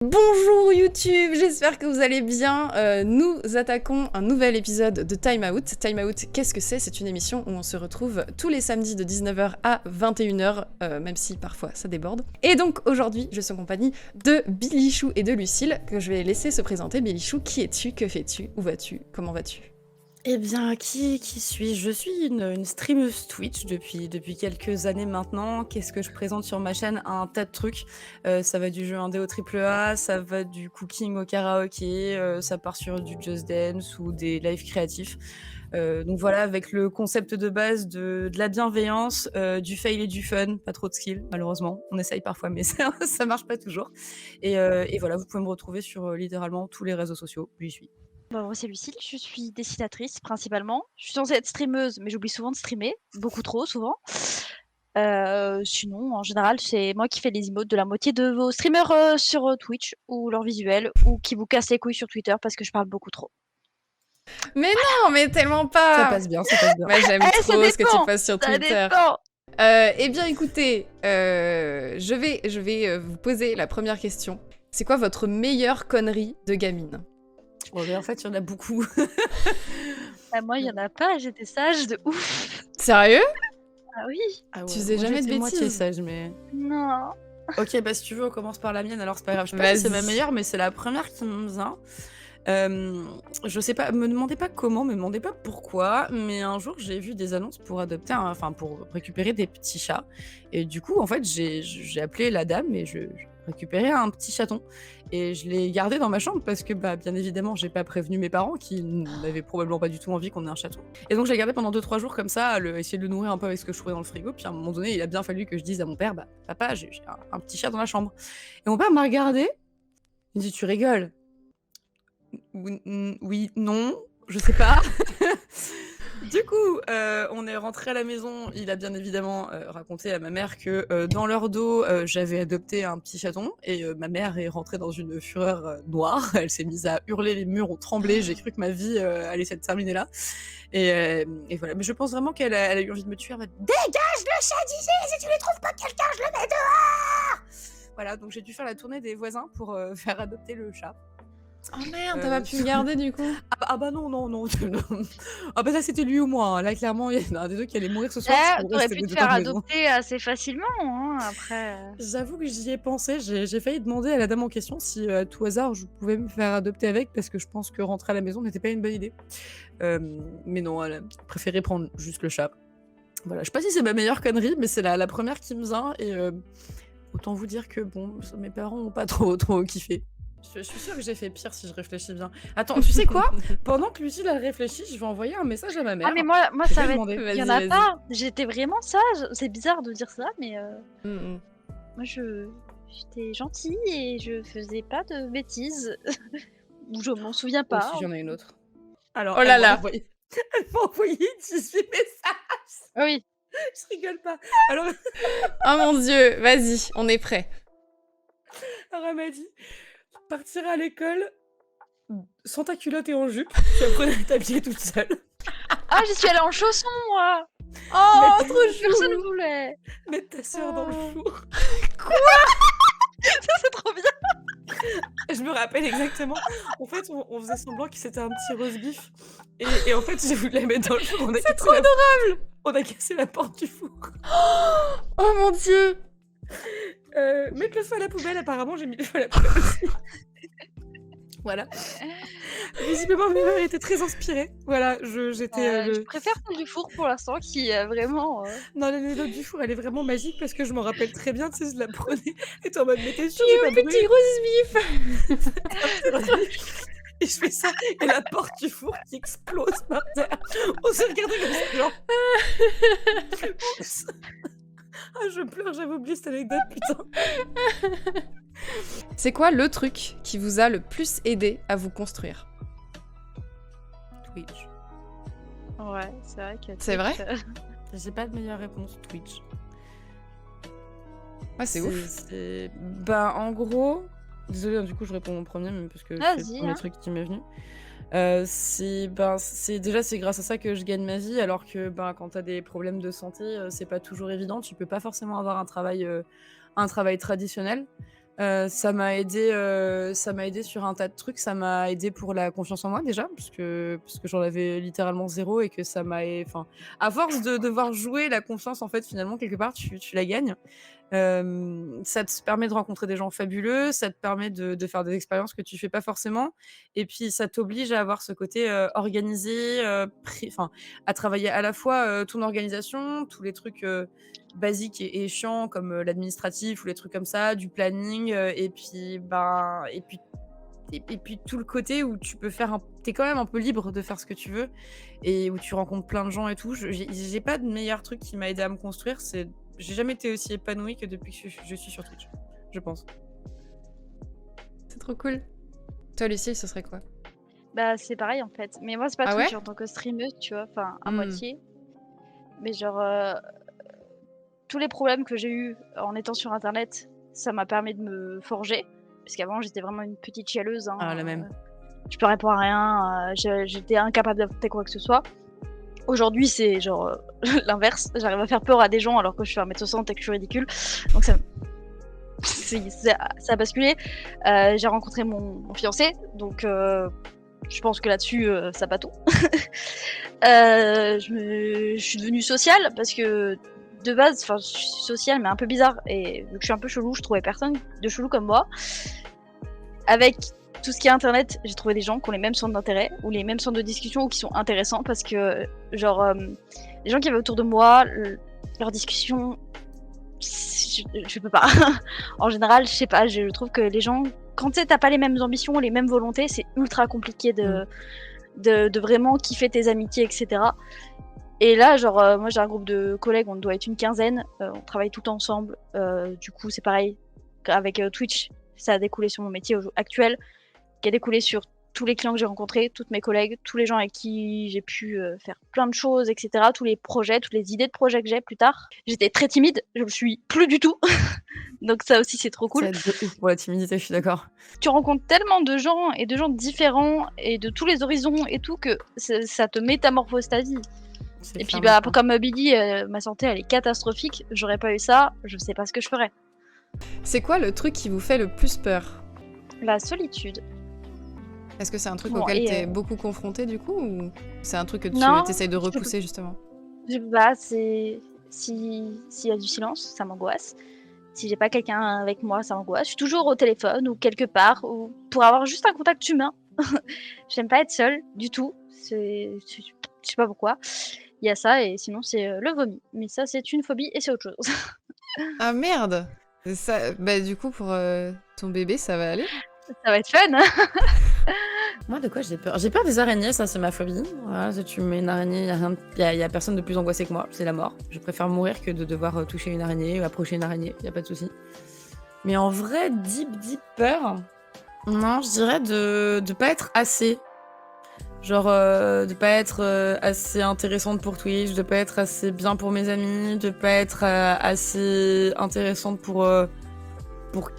Bonjour YouTube, j'espère que vous allez bien. Nous attaquons un nouvel épisode de Time Out. Time Out, qu'est-ce que c'est? C'est une émission où on se retrouve tous les samedis de 19h à 21h, même si parfois ça déborde. Et donc aujourd'hui, je suis en compagnie de Bilichou et de Lucille, que je vais laisser se présenter. Bilichou, qui es-tu? Que fais-tu? Où vas-tu? Comment vas-tu? Eh bien, qui suis-je? Je suis une streameuse Twitch depuis quelques années maintenant. Qu'est-ce que je présente sur ma chaîne? Un tas de trucs. Ça va du jeu indé au AAA, ça va du cooking au karaoké, ça part sur du Just Dance ou des lives créatifs. Donc voilà, avec le concept de base de la bienveillance, du fail et du fun, pas trop de skill, malheureusement. On essaye parfois, mais ça marche pas toujours. Et voilà, vous pouvez me retrouver sur littéralement tous les réseaux sociaux. J'y suis. Bah, moi, c'est Lucille, je suis dessinatrice principalement. Je suis censée être streameuse, mais j'oublie souvent de streamer, beaucoup trop souvent. Sinon, en général, c'est moi qui fais les emotes de la moitié de vos streamers sur Twitch, ou leurs visuels, ou qui vous cassent les couilles sur Twitter parce que je parle beaucoup trop. Mais non, mais tellement Ça pas. passe bien, ça passe bien. Moi j'aime ça trop ce que tu dépend, passes sur ça Twitter. dépend. Eh bien écoutez, je vais vous poser la première question. C'est quoi votre meilleure connerie de gamine? Oh, mais en fait, il y en a beaucoup. Moi, il y en a pas, j'étais sage de ouf. Sérieux? Ah oui? Ah ouais, Tu faisais moi, jamais de j'étais moitié bêtises? sage, mais... Non. Ok, bah si tu veux, on commence par la mienne, alors c'est pas grave. Je sais pas si c'est ma Vas-y. meilleure, mais c'est la première qui me vient. Je sais pas, me demandez pas comment, me demandez pas pourquoi, mais un jour j'ai vu des annonces pour adopter, enfin pour récupérer des petits chats. Et du coup, en fait, j'ai appelé la dame et je récupérais un petit chaton. Et je l'ai gardé dans ma chambre parce que, bah, bien évidemment, j'ai pas prévenu mes parents qui n'avaient probablement pas du tout envie qu'on ait un chaton. Et donc, je l'ai gardé pendant 2-3 jours comme ça, essayer de le nourrir un peu avec ce que je trouvais dans le frigo. Puis à un moment donné, il a bien fallu que je dise à mon père, bah, papa, j'ai un petit chat dans la chambre. Et mon père m'a regardé, il me dit, tu rigoles? Oui, non, je sais pas. Du coup, on est rentré à la maison. Il a bien évidemment raconté à ma mère que dans leur dos, j'avais adopté un petit chaton. Et ma mère est rentrée dans une fureur noire. Elle s'est mise à hurler, les murs ont tremblé. J'ai cru que ma vie allait se terminer là. Et voilà. Mais je pense vraiment elle a eu envie de me tuer. Elle m'a dit, dégage le chat d'ici, si tu ne trouves pas quelqu'un, je le mets dehors. Voilà, donc j'ai dû faire la tournée des voisins pour faire adopter le chat. Oh merde, t'as pas pu le garder du coup? Ah bah non. Ah bah ça c'était lui ou moi, hein. Là clairement il y en a un des deux qui allait mourir ce soir. T'aurais pu te faire adopter assez facilement, hein, après. J'avoue que j'y ai pensé, j'ai failli demander à la dame en question si à tout hasard je pouvais me faire adopter avec, parce que je pense que rentrer à la maison n'était pas une bonne idée. Mais non, elle a préféré prendre juste le chat. Voilà, je sais pas si c'est ma meilleure connerie, mais c'est la première qui me vient, et autant vous dire que bon, mes parents ont pas trop kiffé. Je suis sûre que j'ai fait pire si je réfléchis bien. Attends, tu sais quoi? Pendant que Lucille a réfléchi, je vais envoyer un message à ma mère. Ah mais moi Je ça vais va demander. être... Il y en Vas-y, a vas-y. pas. J'étais vraiment sage. C'est bizarre de dire ça, mais moi j'étais gentille et je faisais pas de bêtises. Ou je m'en souviens Oh, pas. si j'en ai une autre. Alors, Oh là là. Elle m'a envoyé 18 messages. Oui. Je rigole pas. Alors, Oh mon dieu, vas-y, on est prêt. elle m'a dit, partirai à l'école sans ta culotte et en jupe, tu apprenais à t'habiller toute seule. Ah, j'y suis allée en chaussons, moi. Oh, Mais trop Personne chou. voulait. mettre ta sœur dans le four. Ça, c'est trop bien. Je me rappelle exactement. En fait, on faisait semblant que c'était un petit roast beef. Et en fait, j'ai voulu la mettre dans le four. C'est trop adorable. On a cassé la porte du four. Oh mon dieu. Mettre le feu à la poubelle, apparemment, j'ai mis le feu à la poubelle aussi. Voilà. Visiblement, mes mères étaient très inspirées. Voilà, j'étais... Je préfère celle du four pour l'instant, qui est vraiment... Non, l'anecdote du four, elle est vraiment magique parce que je m'en rappelle très bien, tu sais, je la prenais et t'es en mode, mais t'es sûre, j'ai pas Petit brûlé. roast beef. Et je fais ça, et la porte du four qui explose par terre. On s'est regardé comme ça, genre... Oups. Ah, je pleure, j'avais oublié cette anecdote, putain. C'est quoi le truc qui vous a le plus aidé à vous construire? Twitch. Ouais, c'est vrai que... C'est vrai? J'ai pas de meilleure réponse, Twitch. Ouais, c'est ouf. Bah, en gros... Désolée, du coup, je réponds en premier, même parce que c'est le premier truc qui m'est venu. C'est grâce à ça que je gagne ma vie, alors que quand t'as des problèmes de santé, c'est pas toujours évident. Tu peux pas forcément avoir un travail traditionnel. Ça m'a aidé sur un tas de trucs. Ça m'a aidé pour la confiance en moi déjà, parce que j'en avais littéralement 0 et que ça m'a enfin, à force de devoir jouer la confiance, en fait, finalement, quelque part, tu la gagnes. Ça te permet de rencontrer des gens fabuleux, ça te permet de faire des expériences que tu fais pas forcément et puis ça t'oblige à avoir ce côté, organisé, enfin, à travailler à la fois, ton organisation, tous les trucs, basiques et chiants comme, l'administratif ou les trucs comme ça, du planning, et puis, ben et puis tout le côté où tu peux faire tu quand même un peu libre de faire ce que tu veux et où tu rencontres plein de gens et tout. J'ai pas de meilleur truc qui m'a aidé à me construire, j'ai jamais été aussi épanouie que depuis que je suis sur Twitch, je pense. C'est trop cool. Toi, Lucille, ce serait quoi? Bah, c'est pareil en fait. Mais moi, c'est pas Ah Twitch ouais? en tant que streameuse, tu vois, enfin, à moitié. Mais genre, tous les problèmes que j'ai eus en étant sur internet, ça m'a permis de me forger. Parce qu'avant, j'étais vraiment une petite chialeuse. Ah, la même. Je pleurais pour rien, j'étais incapable d'affronter quoi que ce soit. Aujourd'hui, c'est genre l'inverse. J'arrive à faire peur à des gens alors que je fais 1m60 et que je suis ridicule. Donc ça a basculé. J'ai rencontré mon fiancé, donc je pense que là-dessus, ça bat tout. Je suis devenue sociale parce que de base, je suis sociale mais un peu bizarre. Et vu que je suis un peu chelou, je trouvais personne de chelou comme moi. Avec tout ce qui est internet, j'ai trouvé des gens qui ont les mêmes centres d'intérêt ou les mêmes centres de discussion ou qui sont intéressants parce que, genre, les gens qui avaient autour de moi, leurs discussions, je peux pas. En général, je sais pas, je trouve que les gens, quand tu sais, t'as pas les mêmes ambitions, les mêmes volontés, c'est ultra compliqué de vraiment kiffer tes amitiés, etc. Et là, genre, moi j'ai un groupe de collègues, on doit être une quinzaine, on travaille tout ensemble. Du coup, c'est pareil avec Twitch, ça a découlé sur mon métier actuel, qui a découlé sur tous les clients que j'ai rencontrés, toutes mes collègues, tous les gens avec qui j'ai pu faire plein de choses, etc. Tous les projets, toutes les idées de projets que j'ai plus tard. J'étais très timide, je le suis plus du tout. Donc ça aussi, c'est trop cool. Ça aide de ouf pour la timidité, je suis d'accord. Tu rencontres tellement de gens et de gens différents et de tous les horizons et tout que ça te métamorphose ta vie. Et puis bah, comme Billy, ma santé elle est catastrophique, j'aurais pas eu ça, je sais pas ce que je ferais. C'est quoi le truc qui vous fait le plus peur? La solitude. Est-ce que c'est un truc auquel t'es beaucoup confronté du coup ou c'est un truc que tu essayes de repousser justement? Bah c'est... S'il y a du silence, ça m'angoisse. Si j'ai pas quelqu'un avec moi, ça m'angoisse. Je suis toujours au téléphone ou quelque part ou pour avoir juste un contact humain. J'aime pas être seule du tout. Je sais pas pourquoi. Il y a ça et sinon c'est le vomi. Mais ça c'est une phobie et c'est autre chose. Ah merde! Ça, bah du coup pour ton bébé ça va aller? Ça va être fun. Moi, de quoi j'ai peur? J'ai peur des araignées, ça c'est ma phobie. Voilà, si tu mets une araignée, y a personne de plus angoissé que moi, c'est la mort. Je préfère mourir que de devoir toucher une araignée ou approcher une araignée, y a pas de souci. Mais en vrai, deep peur, non, je dirais de pas être assez. Genre, de pas être assez intéressante pour Twitch, de pas être assez bien pour mes amis, de pas être assez intéressante pour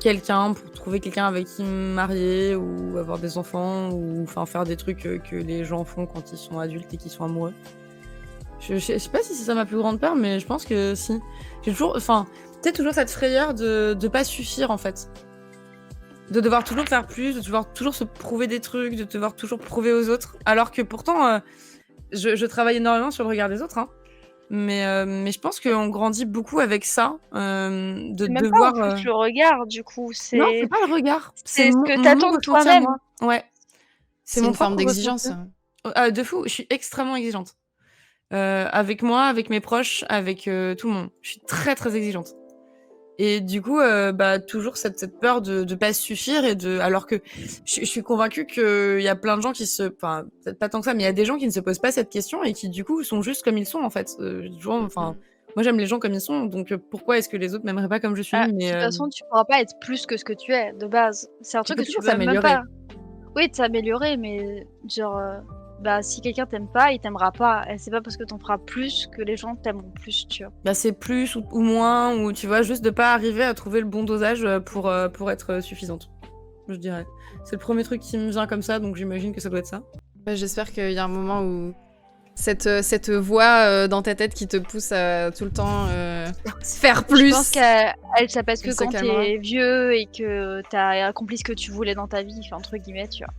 quelqu'un, pour trouver quelqu'un avec qui me marier ou avoir des enfants ou enfin faire des trucs que les gens font quand ils sont adultes et qu'ils sont amoureux. Je sais pas si c'est ça ma plus grande peur, mais je pense que si. J'ai toujours, enfin, peut-être toujours cette frayeur de pas suffire en fait. De devoir toujours faire plus, de devoir toujours se prouver des trucs, de devoir toujours prouver aux autres. Alors que pourtant, je travaille énormément sur le regard des autres, hein. Mais je pense qu'on grandit beaucoup avec ça, de même devoir. Pas en plus le regard, du coup, c'est. Non, c'est pas le regard. C'est ce que t'attends de toi-même. Ouais. C'est une forme d'exigence. De fou. Je suis extrêmement exigeante. Avec moi, avec mes proches, avec tout le monde. Je suis très très exigeante. Et du coup, toujours cette peur de pas suffire et alors que je suis convaincue qu'il y a plein de gens enfin, peut-être pas tant que ça, mais il y a des gens qui ne se posent pas cette question et qui du coup sont juste comme ils sont en fait. Enfin, moi j'aime les gens comme ils sont, donc pourquoi est-ce que les autres m'aimeraient pas comme je suis? De toute façon, tu pourras pas être plus que ce que tu es de base. C'est un truc que tu peux même pas. Oui, t'améliorer, mais genre. Si quelqu'un t'aime pas, il t'aimera pas. Et c'est pas parce que t'en feras plus que les gens t'aimeront plus, tu vois. C'est plus ou moins, ou tu vois, juste de pas arriver à trouver le bon dosage pour être suffisante, je dirais. C'est le premier truc qui me vient comme ça, donc j'imagine que ça doit être ça. J'espère qu'il y a un moment où Cette voix dans ta tête qui te pousse à tout le temps faire plus. Je pense qu'elle ça passe que Elle se quand calmera. t'es vieux et que t'as accompli ce que tu voulais dans ta vie, enfin, entre guillemets, tu vois.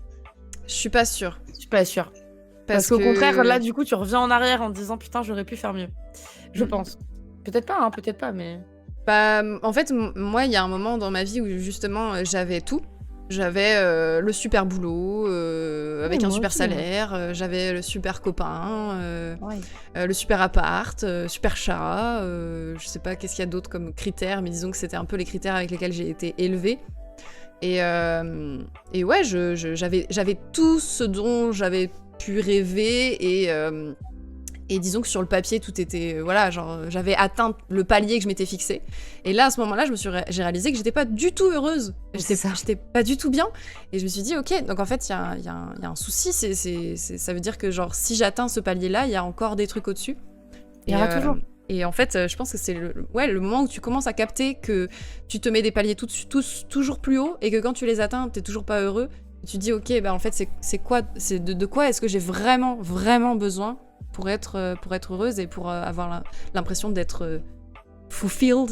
Je suis pas sûre. Je suis pas sûre. Parce qu'au que- contraire, là, du coup, tu reviens en arrière en te disant putain, j'aurais pu faire mieux. Je Mm. pense. Peut-être pas, hein, peut-être pas, mais. Bah, en fait, moi, il y a un moment dans ma vie où justement j'avais tout. J'avais le super boulot avec Oui, un moi super aussi, salaire, j'avais le super copain, Ouais. le super appart, super chat, je sais pas qu'est-ce qu'il y a d'autre comme critères, mais disons que c'était un peu les critères avec lesquels j'ai été élevée. Et ouais, j'avais tout ce dont j'avais pu rêver et disons que sur le papier, tout était... voilà, genre, j'avais atteint le palier que je m'étais fixé. Et là, à ce moment-là, j'ai réalisé que j'étais pas du tout heureuse. C'est ça. J'étais pas du tout bien. Et je me suis dit, ok, donc en fait, il y a un souci. Ça veut dire que, genre, si j'atteins ce palier-là, il y a encore des trucs au-dessus. Il y aura toujours. Et en fait, je pense que c'est le moment où tu commences à capter que tu te mets des paliers toujours plus haut et que quand tu les atteins, t'es toujours pas heureux. Et tu te dis, ok, bah en fait, c'est quoi, de quoi est-ce que j'ai vraiment, vraiment besoin pour être heureuse et pour avoir l'impression d'être fulfilled,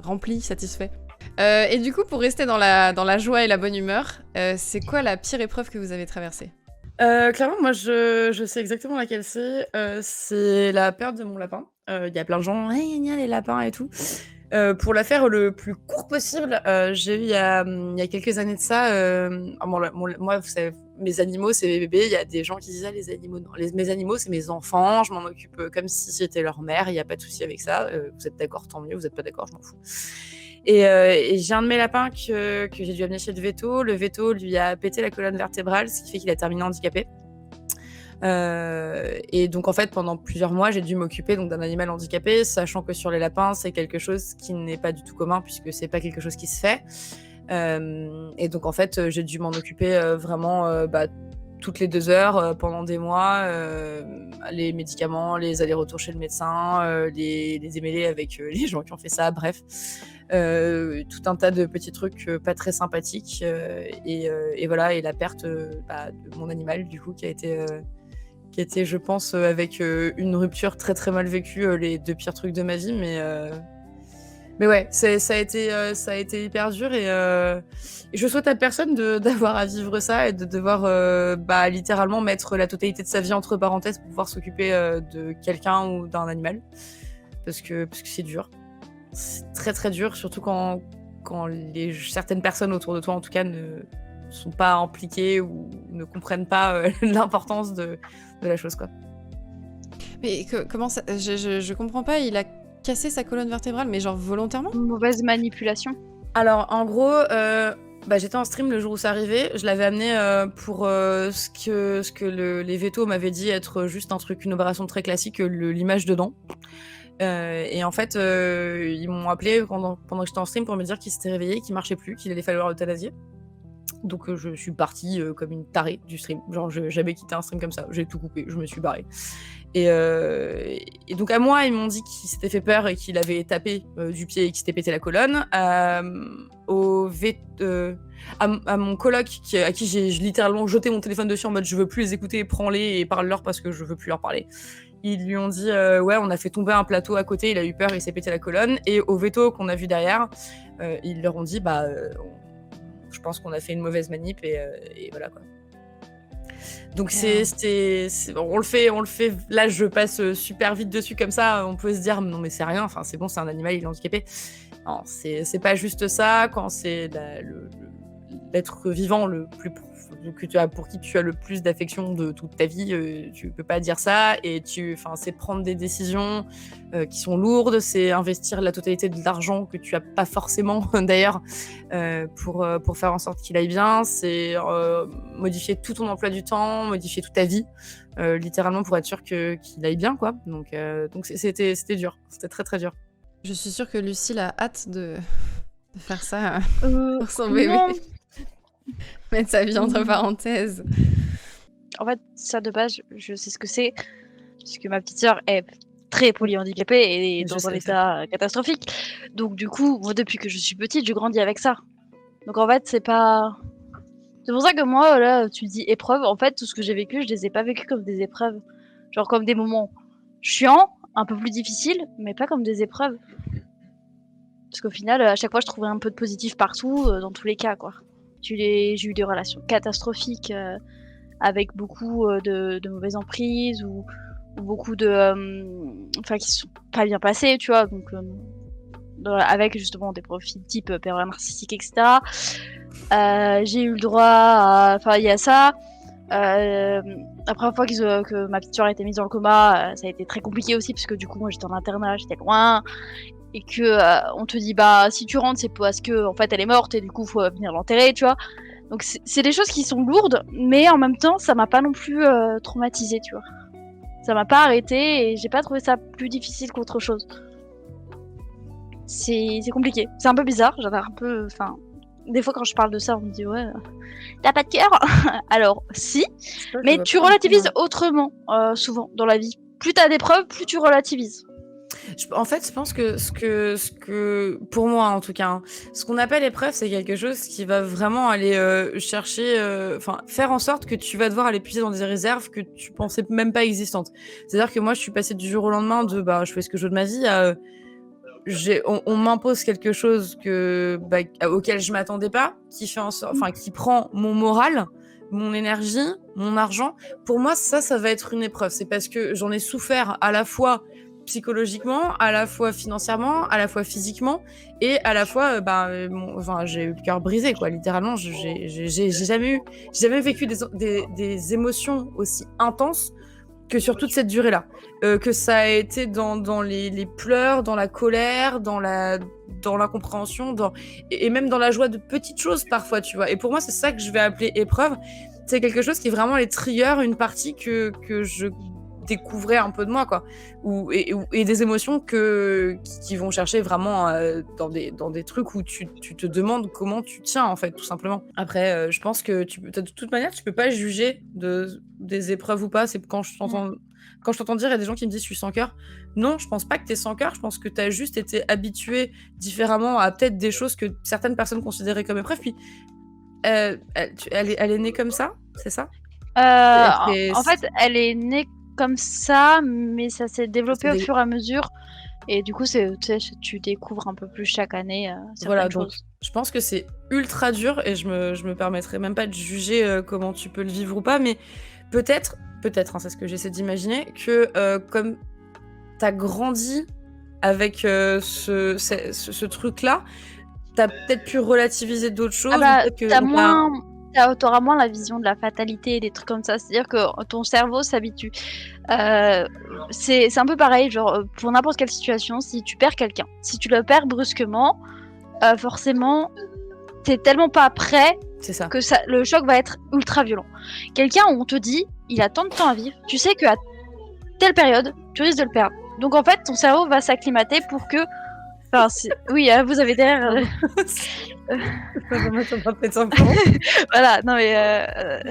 rempli, satisfait. Et du coup, pour rester dans la joie et la bonne humeur, c'est quoi la pire épreuve que vous avez traversée ? Clairement, moi, je sais exactement laquelle c'est. C'est la perte de mon lapin. Il y a plein de gens, hey, gna, les lapins et tout. Pour la faire le plus court possible, j'ai eu il y a quelques années de ça. Moi, vous savez, mes animaux, c'est mes bébés. Il y a des gens qui disent les animaux, non. Mes animaux, c'est mes enfants. Je m'en occupe comme si j'étais leur mère. Il n'y a pas de souci avec ça. Vous êtes d'accord, tant mieux. Vous n'êtes pas d'accord, je m'en fous. Et j'ai un de mes lapins que j'ai dû amener chez le veto. Le veto lui a pété la colonne vertébrale, ce qui fait qu'il a terminé handicapé. Et donc en fait pendant plusieurs mois j'ai dû m'occuper donc d'un animal handicapé, sachant que sur les lapins c'est quelque chose qui n'est pas du tout commun puisque c'est pas quelque chose qui se fait. Et donc en fait j'ai dû m'en occuper vraiment toutes les 2 heures pendant des mois, les médicaments, les allers-retours chez le médecin, les démêlés avec les gens qui ont fait ça, bref. Tout un tas de petits trucs pas très sympathiques et voilà, et la perte de mon animal du coup qui a été je pense avec une rupture très très mal vécue, les 2 pires trucs de ma vie, mais ouais, ça a été hyper dur et je souhaite à personne d'avoir à vivre ça et de devoir littéralement mettre la totalité de sa vie entre parenthèses pour pouvoir s'occuper de quelqu'un ou d'un animal parce que c'est dur. C'est très très dur, surtout quand certaines personnes autour de toi en tout cas ne sont pas impliquées ou ne comprennent pas l'importance de la chose, quoi. Mais comment ça... Je comprends pas, il a cassé sa colonne vertébrale, mais genre volontairement ? Une mauvaise manipulation. Alors en gros, j'étais en stream le jour où ça arrivait. Je l'avais amené pour ce que les vétos m'avaient dit être juste un truc, une opération très classique, l'image dedans. Et en fait, ils m'ont appelé pendant que j'étais en stream pour me dire qu'il s'était réveillé, qu'il marchait plus, qu'il allait falloir l'euthanasier. Donc je suis partie comme une tarée du stream. Genre, j'ai jamais quitté un stream comme ça. J'ai tout coupé, je me suis barrée. Et donc à moi, ils m'ont dit qu'il s'était fait peur et qu'il avait tapé du pied et qu'il s'était pété la colonne. À mon coloc à qui j'ai littéralement jeté mon téléphone dessus en mode je veux plus les écouter, prends-les et parle-leur parce que je veux plus leur parler. Ils lui ont dit ouais, on a fait tomber un plateau à côté, il a eu peur, il s'est pété la colonne. Et au veto qu'on a vu derrière, ils leur ont dit je pense qu'on a fait une mauvaise manip et voilà quoi. Donc on le fait. Là, je passe super vite dessus comme ça. On peut se dire non mais c'est rien. Enfin c'est bon, c'est un animal, il est handicapé. Non, c'est pas juste ça. Quand c'est l'être vivant le plus pour qui tu as le plus d'affection de toute ta vie, tu peux pas dire ça. Et c'est prendre des décisions qui sont lourdes, c'est investir la totalité de l'argent que tu as pas forcément d'ailleurs pour faire en sorte qu'il aille bien. C'est modifier tout ton emploi du temps, modifier toute ta vie, littéralement pour être sûr qu'il aille bien, quoi. Donc c'était dur, c'était très très dur. Je suis sûre que Lucille a hâte de faire ça pour son bébé. Non. Mettre sa vie entre parenthèses. En fait, ça de base, je sais ce que c'est, puisque ma petite sœur est très polyhandicapée et est dans un état catastrophique. Donc du coup, moi, depuis que je suis petite, je grandis avec ça. Donc en fait, c'est pas... C'est pour ça que moi, là, tu dis épreuve, en fait, tout ce que j'ai vécu, je les ai pas vécues comme des épreuves. Genre comme des moments chiants, un peu plus difficiles, mais pas comme des épreuves. Parce qu'au final, à chaque fois, je trouvais un peu de positif partout, dans tous les cas, quoi. J'ai eu des relations catastrophiques avec beaucoup de mauvaises emprises ou beaucoup enfin, qui se sont pas bien passées, tu vois. Donc, avec justement des profils type pervers narcissique, etc. J'ai eu le droit à. Enfin, il y a ça. La première fois que ma petite soeur a été mise dans le coma, ça a été très compliqué aussi, parce que du coup, moi j'étais en internat, j'étais loin. Et que on te dit, bah, si tu rentres, c'est parce que, en fait, elle est morte et du coup, faut venir l'enterrer, tu vois. Donc, c'est des choses qui sont lourdes, mais en même temps, ça m'a pas non plus traumatisée, tu vois. Ça m'a pas arrêté et j'ai pas trouvé ça plus difficile qu'autre chose. C'est compliqué. C'est un peu bizarre, j'avais un peu. Enfin, des fois, quand je parle de ça, on me dit, ouais, t'as pas de cœur. Alors, si, mais tu relativises autrement, souvent, dans la vie. Plus t'as d'épreuves, plus tu relativises. En fait, je pense que ce que pour moi en tout cas, hein, ce qu'on appelle épreuve, c'est quelque chose qui va vraiment aller chercher, enfin faire en sorte que tu vas devoir aller puiser dans des réserves que tu pensais même pas existantes. C'est-à-dire que moi, je suis passée du jour au lendemain de je fais ce que je veux de ma vie à on m'impose quelque chose auquel je m'attendais pas, qui fait en sorte, enfin qui prend mon moral, mon énergie, mon argent. Pour moi, ça va être une épreuve. C'est parce que j'en ai souffert à la fois psychologiquement, à la fois financièrement, à la fois physiquement, et à la fois, j'ai eu le cœur brisé, quoi. Littéralement, j'ai jamais vécu des émotions aussi intenses que sur toute cette durée-là. Que ça a été dans les pleurs, dans la colère, dans l'incompréhension, et même dans la joie de petites choses parfois, tu vois. Et pour moi, c'est ça que je vais appeler épreuve. C'est quelque chose qui est vraiment les triggers, une partie que je découvrais un peu de moi, quoi, et des émotions qui vont chercher vraiment dans des trucs où tu te demandes comment tu tiens, en fait, tout simplement. Après, je pense que de toute manière, tu peux pas juger des épreuves ou pas. C'est quand je t'entends dire, il y a des gens qui me disent je suis sans cœur. Non, je pense pas que t'es sans cœur. Je pense que t'as juste été habitué différemment à peut-être des choses que certaines personnes considéraient comme épreuves. Puis elle est née comme ça, c'est ça? En fait, elle est née comme ça, mais ça s'est développé au fur et à mesure. Et du coup, tu découvres un peu plus chaque année certaines choses. Donc, je pense que c'est ultra dur et je me permettrai même pas de juger comment tu peux le vivre ou pas, mais peut-être, hein, c'est ce que j'essaie d'imaginer, que comme t'as grandi avec ce truc-là, t'as peut-être pu relativiser d'autres choses. T'auras moins la vision de la fatalité et des trucs comme ça. C'est-à-dire que ton cerveau s'habitue. C'est un peu pareil, genre pour n'importe quelle situation, si tu perds quelqu'un, si tu le perds brusquement, forcément, t'es tellement pas prêt que le choc va être ultra violent. Quelqu'un où on te dit, il a tant de temps à vivre, tu sais qu'à telle période, tu risques de le perdre. Donc en fait, ton cerveau va s'acclimater pour que... Enfin, oui, vous avez derrière... Voilà, non mais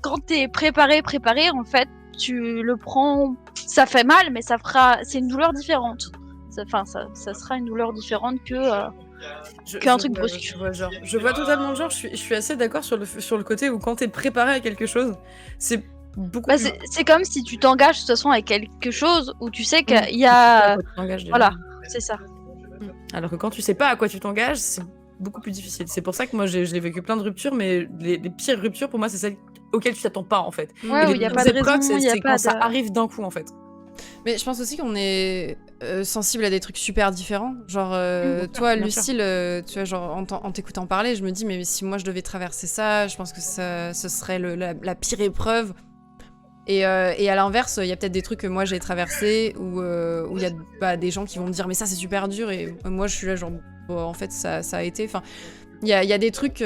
quand t'es préparé, en fait, tu le prends, ça fait mal, mais c'est une douleur différente. Ça sera une douleur différente qu'un truc brusque. Je vois totalement le genre. Je suis assez d'accord sur le côté où quand t'es préparé à quelque chose, c'est beaucoup. C'est comme si tu t'engages de toute façon avec quelque chose où tu sais qu'il y a. Voilà, c'est ça. Alors que quand tu sais pas à quoi tu t'engages, c'est beaucoup plus difficile. C'est pour ça que moi j'ai vécu plein de ruptures, mais les pires ruptures pour moi c'est celles auxquelles tu t'attends pas en fait. Ouais, il y a pas de raison, c'est quand ça arrive d'un coup en fait. Mais je pense aussi qu'on est sensible à des trucs super différents. Genre toi Lucille, tu vois, genre en t'écoutant parler, je me dis mais si moi je devais traverser ça, je pense que ce serait la pire épreuve. Et à l'inverse, il y a peut-être des trucs que moi j'ai traversés où il y a des gens qui vont me dire mais ça c'est super dur, et moi je suis là genre bon, en fait ça a été, enfin il y a des trucs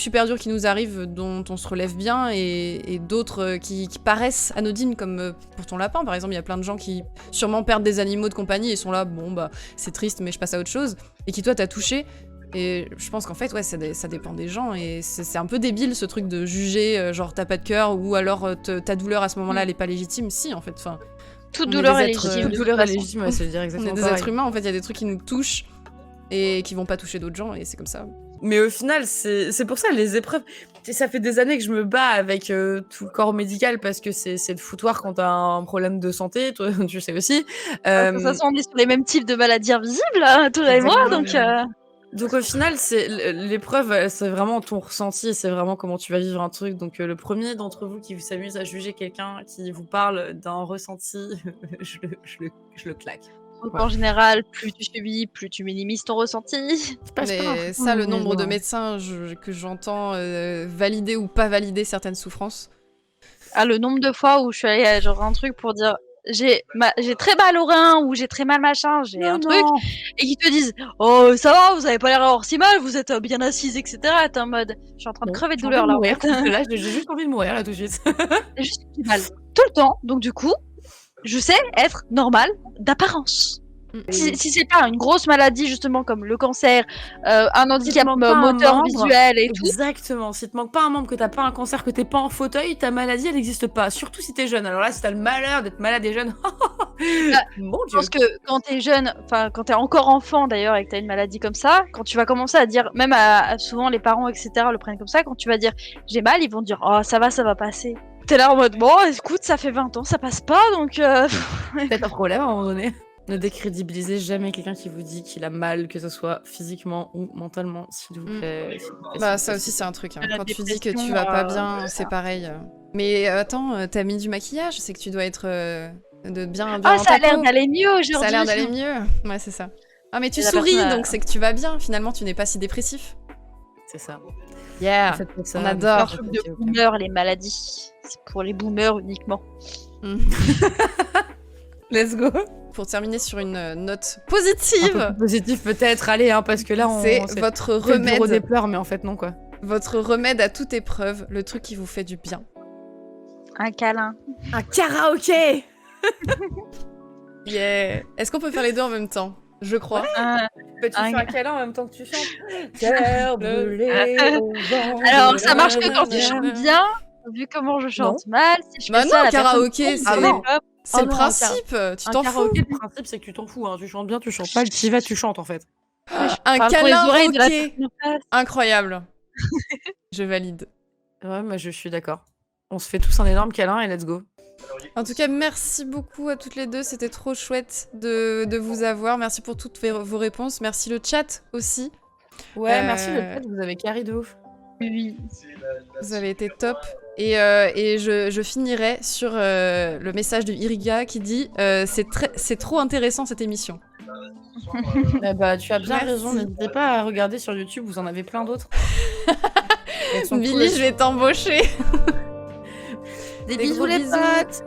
super durs qui nous arrivent dont on se relève bien, et d'autres qui paraissent anodines, comme pour ton lapin par exemple. Il y a plein de gens qui sûrement perdent des animaux de compagnie et sont là bon bah c'est triste mais je passe à autre chose, et qui toi t'as touché. Et je pense qu'en fait, ouais, ça dépend des gens, et c'est un peu débile ce truc de juger, genre t'as pas de cœur, ou alors ta douleur à ce moment-là elle est pas légitime. Si, en fait, enfin. Toute douleur est légitime. Toute douleur est légitime, ouais, c'est dire exactement. On est des êtres humains, en fait, il y a des trucs qui nous touchent et qui vont pas toucher d'autres gens, et c'est comme ça. Mais au final, c'est pour ça, les épreuves... Ça fait des années que je me bats avec tout le corps médical parce que c'est le foutoir quand t'as un problème de santé, toi, tu sais aussi. De toute façon, on est sur les mêmes types de maladies invisibles, hein, toi et moi, donc... Donc au final, l'épreuve, c'est vraiment ton ressenti, c'est vraiment comment tu vas vivre un truc. Donc le premier d'entre vous qui s'amuse à juger quelqu'un qui vous parle d'un ressenti, je le claque. Donc, en général, plus tu subis, plus tu minimises ton ressenti. Mais ça, le nombre de médecins que j'entends valider ou pas valider certaines souffrances. Ah, le nombre de fois où je suis allée à genre un truc pour dire j'ai très mal au rein ou j'ai très mal machin, j'ai un truc, et qui te disent oh ça va, vous avez pas l'air d'avoir si mal, vous êtes bien assise, etc. T'es en mode je suis en train de crever de douleur là. Là, j'ai juste envie de mourir là tout de suite. J'ai juste mal tout le temps, donc du coup, je sais être normale d'apparence. Si c'est pas une grosse maladie justement comme le cancer, un handicap moteur, visuel et tout. Exactement, si te manque pas un membre, que t'as pas un cancer, que t'es pas en fauteuil, ta maladie elle n'existe pas. Surtout si t'es jeune. Alors là, si t'as le malheur d'être malade et jeune, mon Dieu. Je pense que quand t'es jeune, enfin quand t'es encore enfant d'ailleurs et que t'as une maladie comme ça, quand tu vas commencer à dire, même souvent les parents etc le prennent comme ça, quand tu vas dire j'ai mal, ils vont dire oh ça va passer. T'es là en mode bon écoute ça fait 20 ans ça passe pas donc peut-être un problème à un moment donné. Ne décrédibilisez jamais quelqu'un qui vous dit qu'il a mal, que ce soit physiquement ou mentalement, s'il vous plaît. Bah ça aussi c'est un truc, hein. Quand tu dis que tu vas pas bien, c'est pareil. Mais attends, t'as mis du maquillage, c'est que tu dois être bien ah ça a l'air d'aller mieux aujourd'hui. Ça a l'air d'aller mieux, ouais c'est ça. Ah mais tu souris, donc c'est que tu vas bien, finalement tu n'es pas si dépressif. C'est ça. Yeah, on adore. C'est un truc de boomer les maladies, c'est pour les boomers uniquement. Let's go. Pour terminer sur une note positive. Positive peut-être, allez, hein, parce que là, c'est votre remède. Des pleurs, mais en fait non quoi. Votre remède à toute épreuve, le truc qui vous fait du bien. Un câlin. Un karaoké. Yeah. Est-ce qu'on peut faire les deux en même temps? Je crois. Tu fais un câlin en même temps que tu chantes. Cœur brûlé au vent. Alors ça marche que quand tu chantes bien. Vu comment je chante mal, si je fais ça, non, karaoké, c'est le non, principe, tu t'en fous. Karaoké, le principe, c'est que tu t'en fous. Hein. Tu chantes bien, tu chantes mal, tu y vas, tu chantes en fait. Un câlin roqué. Incroyable. Je valide. Ouais, moi je suis d'accord. On se fait tous un énorme câlin et let's go. En tout cas, merci beaucoup à toutes les deux. C'était trop chouette de vous avoir. Merci pour toutes vos réponses. Merci le chat aussi. Ouais, merci le chat. Vous avez carré de ouf. Oui. Vous avez été top. Et je finirai sur le message de Iriga qui dit c'est trop intéressant cette émission. Bah, tu as bien raison, n'hésitez pas à regarder sur YouTube, vous en avez plein d'autres. Billy, je vais t'embaucher. Des bisous les potes.